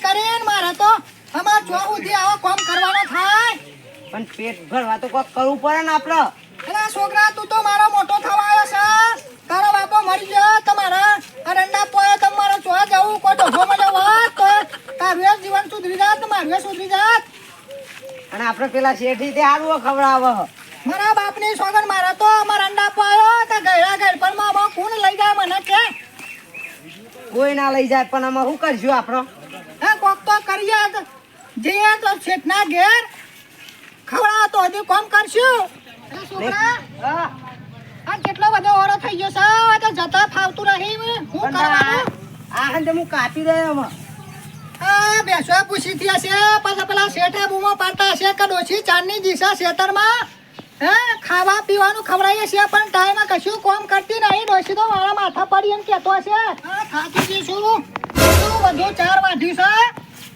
કરીને મારે તો અમાર જો સુધી આવો કામ કરવાનો થાય પણ પેટ ભરવા તો કોક કરવું પડે ને આપણે. એલા છોકરા તું તો મારો મોટો થવા આવ્યો છે તારો બાપો મરી ગયો તમારા અરંડા પોયો તમારો ચોવા જવું કોઈ ઢોસો મળ્યો વાત તો તારું જીવન સુધરી જાત મારું સુધરી જાત. અને આપણે પેલા શેઠી તે હારું ખવડાવે. મારા બાપની સોગન મારા તો અમારા અંડા પાયો તો ગયડા ગળપણમાં આમાં કોણ લઈ જાય મને કે કોઈ ના લઈ જાય પણ આમાં શું કરશું આપણો? હે કોક તો કરીએ જઈએ તો શેઠના ઘેર ખવડાવો તો હજી કોમ કરશું. એ છોકરા હા આ કેટલો બધો ઓરો થઈ ગયો છે હવે તો જતા ફાવતું નહીં હું કરવાનું. આ હંતે હું કાપી રહ્યો એમાં. આ બેસો પૂછી હશે પાછા પેલા શેઠે બૂમો પાડતા હશે કે ડોશી ચાંદની દિશા ખેતરમાં હે ખાવા પીવાનું ખવડાવીએ છીએ પણ ટાઈમે કશું કામ કરતી નહીં. ડોશી તો મારા માથા પડી એમ કહેતો હશે થાકી જઈશું શું બધું 4 વાગ્યું છે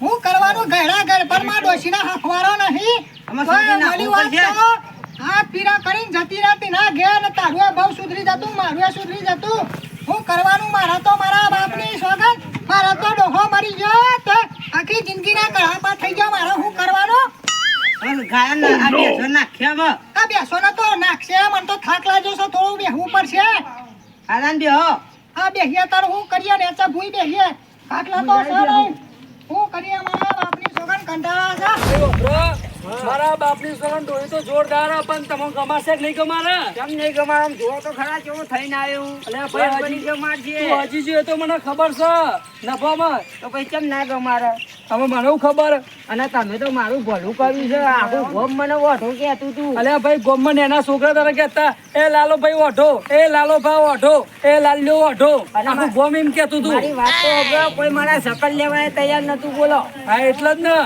હું કરવાનું ગયડા ગળપણમાં ડોશીના હખવારો નહીં. મળી વાત તો હાથ પીરા કરીને જતી રહેતી ના ઘેર ને તારું બહુ સુધરી જતું મારું સુધરી જતું. હું કરવાનું મારા તો મારા બાપની સોગન મારા તો ડોહો મરી ગયો તો આખી જિંદગીના કળાપા થઈ ગયા મારે હું કરવાનું. ગાયન આ બેસો નાખ્યા આ બેસો ને તો નાખશે મને તો થાક લાગ્યો છે થોડું બેહવું પડશે. આરામ બેહો. આ બેહીએ તાર હું કરીએ ને ચા ભૂઈ બેહીએ ખાટલા તો છે નહીં હું કરીએ મારા બાપની સોગન કંટાળા છે. મારા બાપની સોગન ડોહી તો જોરદાર પણ તમને ગમાશે કે નહીં ગમારે? કેમ નહીં ગમાર? આમ જોવો તો ખરા કેવું થઈને આવ્યું. અલ્યા ભાઈ બની ગમાર છે. તું હજી જો એ તો મને ખબર છે નફામાં. તો પછી કેમ ના ગમારે? હવે મને શું ખબર? અને તમે તો મારું ભલું કર્યું છે. આખું ગોમ મને ઓઢો કહેતું તું. અલ્યા ભાઈ ગોમમાં એના છોકરા તારે કહેતા એ લાલો ભાઈ ઓઢો, એ લાલો ભાઈ ઓઢો, એ લાલ્યો ઓઢો. આખું ગોમ એમ કહેતું તું. મારી વાત તો હવે કોઈ મારા શકલ લેવાય તૈયાર નતું. બોલો. હા એટલે જ ને.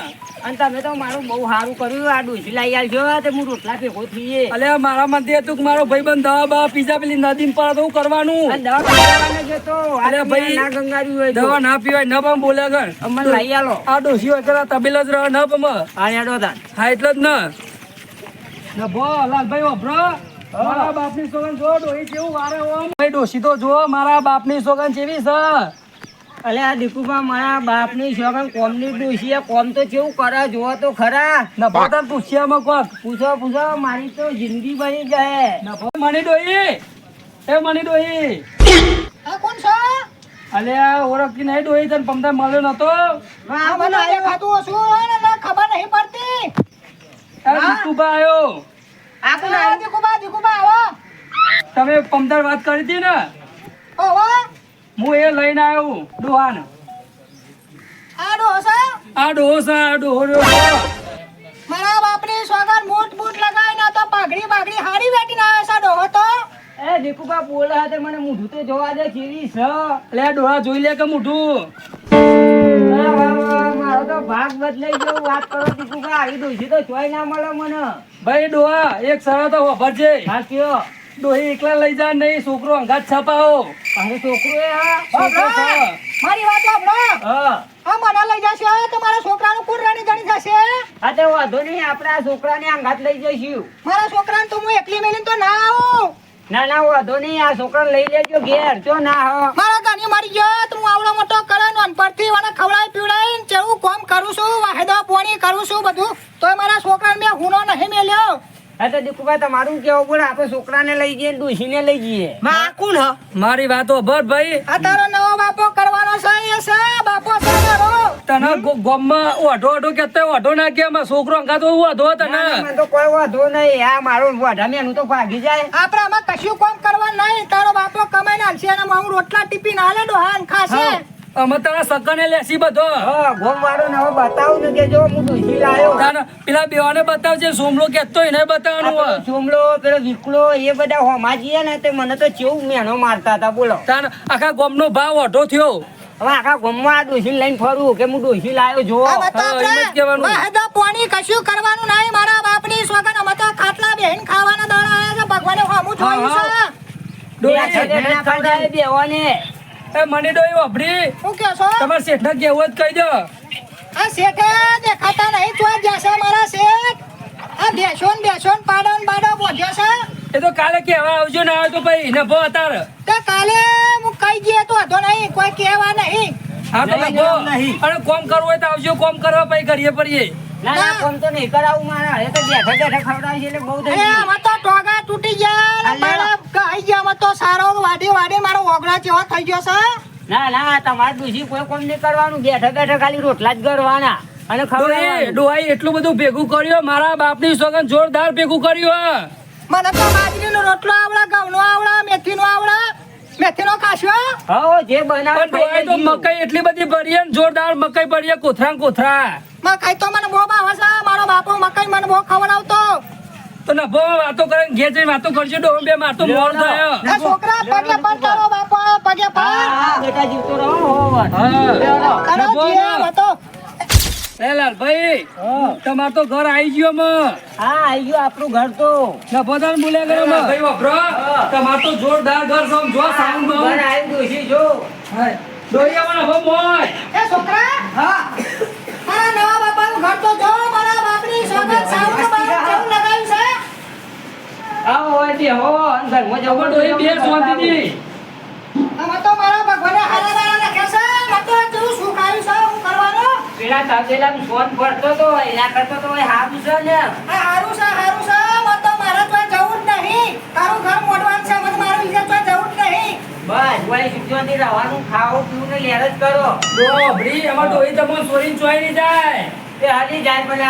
અને તમે તો મારું બહુ સારું કર્યું. આ ડોસી લાઈ આલજો તે હું રોટલા ભેગો થઈએ. અલ્યા મારા મતે હતું કે મારો ભાઈબંધ દવા બવા પીઝા પેલી નદીમાં પડે તો હું કરવાનું. અને દવા પીવડાવવાનો જ હતો. અરે ભાઈ, ના ગંગાર્યું હોય તો. દવા ના પીવાય ન પણ બોલે ગણ અમને લઈ આલો. આ ડોસી હોય કે તબેલો જ રહે ન પમ. આ યાડો તાન. હા એટલે જ ને. નભો લાલભાઈ વાપરો મારા બાપની સોગન જો ડોહી જેવું વારે ઓમ ભાઈ ડોસી તો જો મારા બાપની સોગન જેવી છે. અલે આ દીકુભા મારા બાપની સોગન કોમની ડોસી કોમ તો કેવું કરે જોવો તો ખરા. નભો તને પૂછ્યામાં કોક પૂછો પૂછો મારી તો જિંદગી બની જાય. નભો મની ડોહી એ મની ડોહી આ કોણ છે? અલ્યા ઓળખતી નહીં ડોહી તને પમતા મળ્યો નતો. આ મને દેખાતું હશું ને ના ખબર નહીં પડતી. દીકુભા આવ્યો. આ કોણ આ દીકુબા આવો તમે પમદાર વાત કરી હતી ને ઓહો હું એ લઈને આવ્યો ડોહાને. આ ડોસો આ ડોહો છે આ ડોહો રહ્યો. મારા બાપની સોગન મૂઠ મૂઠ લગાવીને તો પાઘડી બાઘડી હારી બેઠીને આવ્યો છે ડોહો તો. એ દીકુભા બોલે તે મને મોઢું તો જોવા દે કેવી છે. અલ્યા ડોહા જોઈ લે કે મોઢું. વાહ, વાહ, વાહ, મારો તો ભાગ બદલાઈ ગયો. વાત કરો દીકુભા આવી ડોસી તો જોઈ ના મળે મને. ભાઈ ડોહા એક સરળ તો વાપરજે. હા કયો? ડોહી એકલા લઈ જા નહીં છોકરો અંગાત છપાવો. અરે છોકરો એ હા છોકરો છે. મારી વાત સાંભળો હા આ મને લઈ જશે તો મારા છોકરાનું કુર્રાની જણી જશે. હા તો વાંધો નહીં આપણે આ છોકરાને આંગાત લઈ જઈશું. મારા છોકરાને તો હું એકલી મેલીને તો ના આવું. ના ના વાંધો નહીં આ છોકરાને લઈ લેજો ઘેર તો ના હો. મારો ગાની મરી ગયો તો હું આવડો મોટો કરે નાનપણથી મને ખવડાવી પીવડાવીને જેવું કામ કરું છું વાહેદો પોણી કરું છું બધું તોય મારા છોકરાને મેં હુનો નહીં મેલ્યો. હા તો દીકુભાઈ તમારું કેવું પડે આપણે છોકરાને લઈ જઈએ ને ડોશીને લઈ જઈએ. માં કોણ હ? મારી વાતો ભર ભાઈ. આ તારો નવો બાપો કરવાનો છે એ છે બાપો છે મારો. તને ગોમમાં ઓઢો ઓઢો કેતા ઓઢો ના કે અમાર છોકરો અંગાત ઓઢો તને. ના, ના, મને તો કોઈ વાંધો નહીં. આ મારું વાઢા મેનું તો ભાગી જાય. આપણે આમાં કશું કામ કરવા નહીં તારો બાપો કમાઈને આલશે અને હું રોટલા ટીપીને હાલે ડોહાન ખાશે. અમે તારા સગને લેસી બધો. હા ગોમ વાળો ને હવે બતાવું ને કે જો હું ડોશી લાયો. તારા પેલા બેવાને બતાવજે સોમલો કેતો એને બતાવવાનું. ચોમલો પેલો વિકલો એ બધા હોમાજીએ ને તે મને તો કેવું મેનો મારતા હતા. બોલો તારા આખા ગોમનો ભાવ ઓઢો થયો. હવે આખા ગોમમાં આ ડોશીને લઈને ફરવું કે હું ડોશી લાયો જો. આ બતા હા, એમ જ કહેવાનું. વાહેદો પોણી કશું કરવાનું નહીં મારા બાપની સોગન અમે તો ખાટલા બેહીને ખાવાના દાડા આયા છે ભગવાને હોમું જોયું છે. બેવાને એ મની ડોઈ વાપરી શું કહો છો? તમારે શેઠને કેવું જ કહી દો. આ શેઠે દેખાતા નહીં ચોર જશે મારા શેઠ. આ બેસોન પાડો બોધ્યો છે. એ તો કાલે કેવા આવજો ના આવે તો ભાઈ નફો અતાર. તો કાલે હું કઈ ગયે તો હતો નહીં કોઈ કહેવા નહીં હા તો નહીં, નભો. નહીં. અને કોમ કરવું હોય તો આવજો કોમ કરવા પછી કરીએ પડીએ. ના ના કોમ તો નહીં કરાવું મારે હવે તો બેઠા બેઠા ખવડાવશે એટલે બહુ થઈ અરે ગયું. આમાં તો ટોગા તૂટી ગયા ને અલ્યા. મારા કહી ગયા આમાં તો સારો વાડી વાડી મારો ઓગળા જેવો થઈ ગયો છે ના ના તમારે દૂષી કોઈ કોમ નહીં કરવાનું બેઠા બેઠા ખાલી રોટલા જ કરવાના અને ડોહી ખવડાવવાનું. ડોહાઈ એટલું બધું ભેગું કર્યું મારા બાપની સોગન જોરદાર ભેગું કર્યું. મને તો બાજરીનો રોટલો આવડે ઘઉંનો આવડે મેથીનો આવડે મેથીનો ખાશો હો જે બનાવે પણ ડોહાઈ તો મકાઈ એટલી બધી ભરીએ ને જોરદાર મકાઈ ભરીએ કોથરા ને કોથરા. મકાઈ તો મને બહુ ભાવે છે મારો બાપો મકાઈ મને બહુ ખવડાવતો તો નભો વાતો કરે ઘેર જઈને વાતો કરજો ડોહો બે માર તો મોર થયો. એ છોકરા પગે પણ તારો બાપો પગે હા, પણ હા, બેટા જીવતો રહો હો વાત. હા. બેહો. તારો નભો જીવ ને. હતો એ લાલભાઈ તમાર તો ઘર આવી ગયો મ હા આવી ગયું આપણું ઘર તો નભો તાન બોલ્યા કરે મ ભાઈ વાપરો તમાર તો જોરદાર ઘર સમ જો સાઉન્ડ ઘર આવ્યું દોશી જો હાય ડોહી આવા નભો મોય. એ છોકરા હા મારા નવા બાપાનું ઘર તો જો મારા બાપની સોગંદ સાવનું બાપ કેવું લગાવ્યું છે આવો હોય તે હો અંદર ઘરમાં જવું જબર ડોહી બે શાંતિથી. આમાં તો મારા ભગવાને હારા બારા નાખ્યા છે મને તો કેવું સુખ આવ્યું છે હું કરવાનું પેલા તપેલાનું સોન ભરતો તો એના કરતો તો હારું છે ને આ હારું છે મને તો મારા તો જવું જ નહીં તારું ઘર મોડવાનું છે મને મારું બીજા તો જવું જ નહીં બસ વાય સુખથી રહેવાનું ખાવું પીવું ને લેર જ કરો ડોબડી એમાં ડોહી તમને ચોરીને ચોઈ નહીં જાય. તે હાલી જાય પણ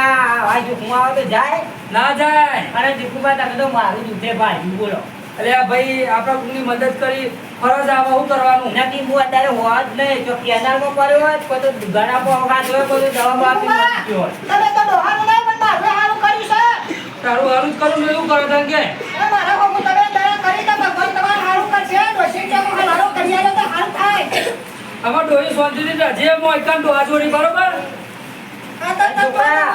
આ જોખું આવે તો જાય ના જાય. અને દીકુબા તમે તો મારું દુખે ભાઈ બોલો અરે આ ભાઈ આપણા કોઈની મદદ કરી ફરજ આવે શું કરવાનું. નથી હું અત્યારે હોવા જ નહીં જો કેનાલમાં પડ્યો હોત કોઈ તો ઘણા પોગાત હોય કોઈ તો દવા બાપી નાખી હોય તમે તો ડોહાનું નહીં પણ મારું હારું કર્યું છે તારું હારું જ કરું ને એવું કરો તને કે એ મારા બાપુ તમે દયા કરી તો ભગવાન તમારું હારું કરશે ડોશી કે હું હારું કરી આલો તો હારું થાય આમાં ડોહી શાંતિથી જે મોયકાન ડોહા જોડી બરોબર. આ તો છોકરા,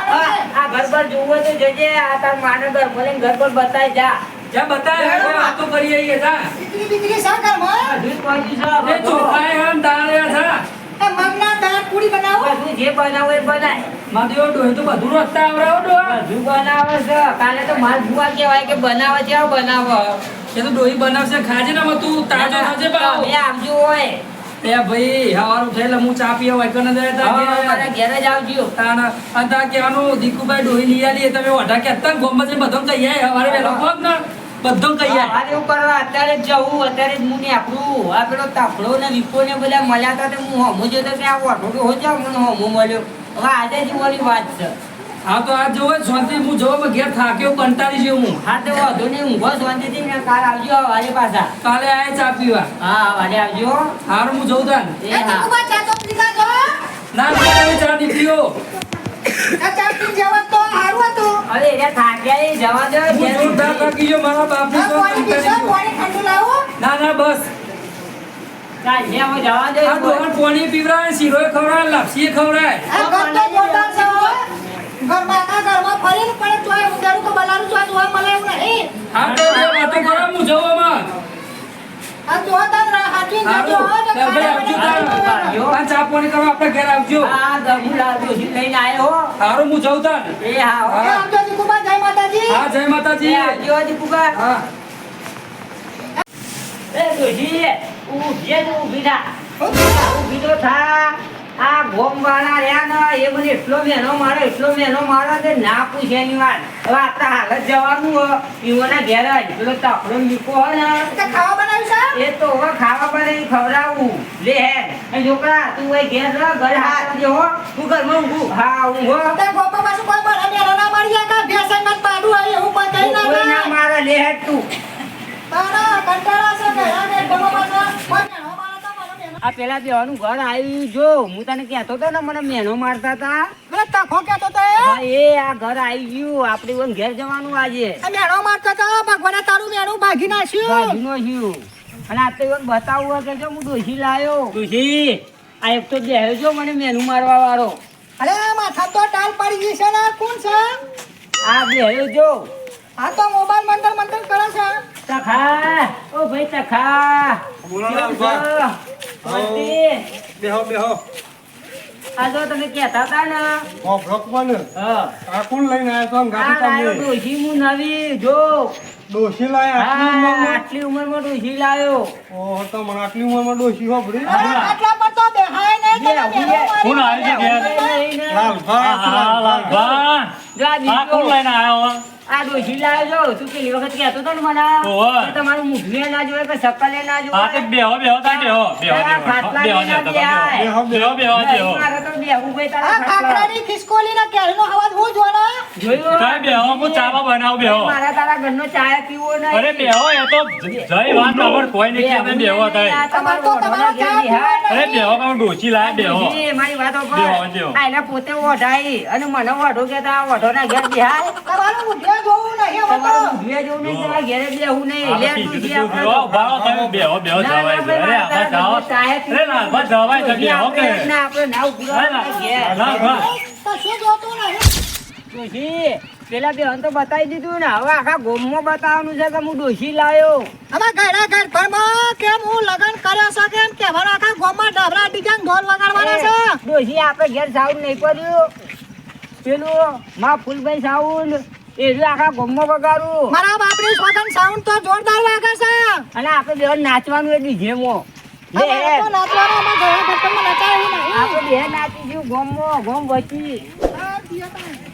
આ ઘર પર જોવું હોય તો જજે આ તાર માને ઘર બોલે ઘર પર બતાય જા જ્યાં બતાવે આપણે વાતો કરી આવીએ જા. દીકરી શા ઘરમાં દૂધ પહોંચ્યું છે એ ચોખાએ હે દાળ હે જા. એ મગના દાળ પૂરી બનાવો બધું જે બનાવો એ બનાય મારી ડોહી તો બધું રસ્તા આવડાવો ડોહા. બધું બનાવે છે કાલે તો માલ ભૂવા કહેવાય કે બનાવે છે આવું બનાવો એ તો ડોહી બનાવશે ખાજે ને તું તાજો થશે ભાવ. તમે આવજો હોય એ ભાઈ હવારું થયેલા હું ચા પીવા હોય કને જાય તા હા, ઘેર. અમારા ઘેર જ આવજો તાણા અંતા કહેવાનું દીકુભાઈ ડોહી લઈ આલી તમે વઢા કે અત્યારે ગોમમાં જઈને બધો કહી આય હવારે વહેલો કોક ને બધો કહી આય. આ એવું કરવા અત્યારે જ જવું અત્યારે જ મુની આપણું આ પેલો તાપડો ને વિકો ને બધા મળ્યા હતા તો હું હમું જોતો કે આ ઓટો તો હો જાવ મને હમું મળ્યો હવે આજે જ ઓલી વાત છે હા તો આ જોવે શાંતિ હું જોવા ઘેર થાક્યો કંટાળી છે હું. હા તો વાંધો નહીં ઊંઘો શાંતિથી ને કાલ આવજો હવારે પાછા કાલે આય ચા પીવા. હા હવારે આવજો હારું હું જઉં તાન. એ એ હા દીકુબા ચા તો પીધા છો ના તમે ચા નીકળ્યો. આ ચા પી જવા તો હારું હતું અરે એટલે થાક્યા એ જવા દો હું જોરદાર થાકી ગયો મારા બાપની આ તો પાણી પીશો કંટાળી ગયો. પાણી ઠંડુ લાવો ના ના બસ ચાલ જ્યાં હું જવા દો આ ડોહા પાણી પીવડાવે શીરોય ખવડાવે લાપસીએ ખવડાવે. આ ઘર તો મોટા છે હો. ઘરમાં ફરીને પણ ચોય ઉંદરનું તો બલારું ચોય જોવા મળે એવું નહીં હા તો બે વાતો કરો હું જઉં આમાં. આ જોવા તાર હાચવીને જજો હો, તો હારું ભાઈ આવજો તાન. ખાવા આ ચા પાણી કરવા આપણે ઘેર આવજો. આ ગમું લાવ્યો છે લઈને આવ્યો હો. હારું હું જઉં તાન. એ હા હો. એ આવજો દીકુબા, જય માતાજી. હા જય માતાજી. એ આવજો દીપુબા હા એ દોશી ઊભી જ ઊભી થા ઊભી તો થા આ ગોમવાળા રહ્યા ને એ મને એટલો મહેનો મારો કે ના પૂછે એની વાત હવે આપણે હાલ જ જવાનું હો ઈવોના ઘેર જ પેલો તાપડો મીકો હોય ને તે ખાવા બનાવ્યું છે? એ તો હવે ખાવા પડે ઈ ખવડાવું લે હેડ એ છોકરા તું હોય ઘેર રહ ઘર હાથ જો હો તું ઘરમાં ઊંઘું હા ઊંઘો તે ગોપા પાછું કોઈ બળા મેળા ના મારી જાય કાં ભેંસણ માં પાડું આવી એવું કોઈ કહી ના કોઈ ના જાય. મારે લે હેડ તું તારા કંટાળા છે કે આ ને ગોપા પાછા કોઈ મેળો મારે તો મને મેળો. આ પેલા બેવાનું ઘર આવ્યું જો હું તને કહેતો હતો ને મને મેનો મારતા હતા મને તખો કહેતો તો એ. હા એ આ ઘર આવી ગયું આપણે ઓન ઘેર જવાનું આજે આ મેળો મારતો તો ભગવાને તારું મેળું ભાગી નાખ્યું. બાજુનો છું અને આ તો એવું બતાવવું હોય કે જો હું ડોશી લાયો ડોશી આ એક તો બેહ્યો જો મને મેનુ મારવા વાળો અરે માથા તો ટાલ પડી ગઈ છે ને કોણ છે? આ બેહ્યો જો આ તો મોબાઈલ મંતર મંતર કરે છે. તખા ઓ ભાઈ તખા બોલો લાલભા. બેહો બેહો આ જો તમે કહેતા હતા ને ઓ ભગવાન હા આ કોણ લઈને આવ્યા છો આમ આ ગાડી લાયો તમે ડોશી હું નવી જો ડોશી લાયા આટલી હા ઉંમરમાં આટલી ઉંમરમાં ડોશી લાયો ઓહો તો મને આટલી ઉંમરમાં ડોશી હોભળી અરે આટલા પર તો બેહાય ને તમે બેહો મારી કોણ આવ્યું છે ઘેર? લાલભા હા, લાલભા. જો આ આ દીકરો. કોણ લઈને આવ્યો? આ ડોશી લાવ્યો જો તું પેલી વખત કહેતો હતો ને મને ઓવે. કે તમારું મુઠીએ ના જોવે કે શકલે ના હા, તે જોવે બેહો, બેહો, તાર બેહો, બેહો, તારા બેહો. ખાટલા બેહો, લઈને બેહો, બેહાય. બેહો, બેહો, બેહો, બેહો. મારે તો બેહવું ભાઈ આ તારા ખાટલા. ખાખરાની ખિસકોલીના કેળનો અવાજ હું જોવાનો જોયું? કાંઈ બેહો, હું ચામાં બનાવું, બેહો. મારે તારા ઘરનો ચા પીવો નહીં. અરે બેહો, એ તો જય વાત ખબર કોઈ નહીં કહેતા, બેહો થાય. તમારે તો તમારો ચા પીવો અરે બેહો, કાં ડોશી લાય, બેહો. ડોશી, મારી વાત સાંભળ. બેહો, બેહો. આ એને પોતે ઓઢાઈ અને મને ઓઢો કહેતા ઓઢોના ઘેર બેહાય. તમારું મુઠિયા જોવું નહીં હવે તો. તમારું મુઠીએ જેવું નહીં, તમારા ઘેરે બેહવું નહીં. લે આપણે ડોશી, કીધું તું, આપણે બેહો, તો- ભાળો, તમે બેહો, બેહો, ના, ના, જવાય છે. અરે ભાઈ, આપણે તારા જાઓ. ચાહે પીવો. અરે લાલભા, જવાય છે, બેહો કે. ના, આપણે ના ઉભી રહો, અરે ઘેર. લાલભા. કશું જોતું નહીં ડોશી, પેલા બેન તો બતાવી દીધું ને હવે આખા ગોમમાં બતાવવાનું છે કે હું ડોશી લાયો. આમાં ઘડા ઘર ભરમાં કેમ હું લગન કર્યો છે કેમ કહેવાનો આખા ગામમાં ઢબરા ડીજાને ઢોલ વગાડવાના છે ડોશી આપણે ઘેર સાઉન્ડ નહીં પડ્યું પેલું માં ફૂલભાઈ સાઉન્ડ એ જો આખા ગોમમાં વગાડું મારા બાપની સોગન સાઉન્ડ તો જોરદાર વાગે છે અને આપણે બેન નાચવાનું એ ડીજેમાં અમારે તો નાચવાનું અમે ઘડા ઘરમાં નચાય એવું નહીં આપણે બે નાચીશું ગોમમાં ગોમ વચી આ દિયા તા.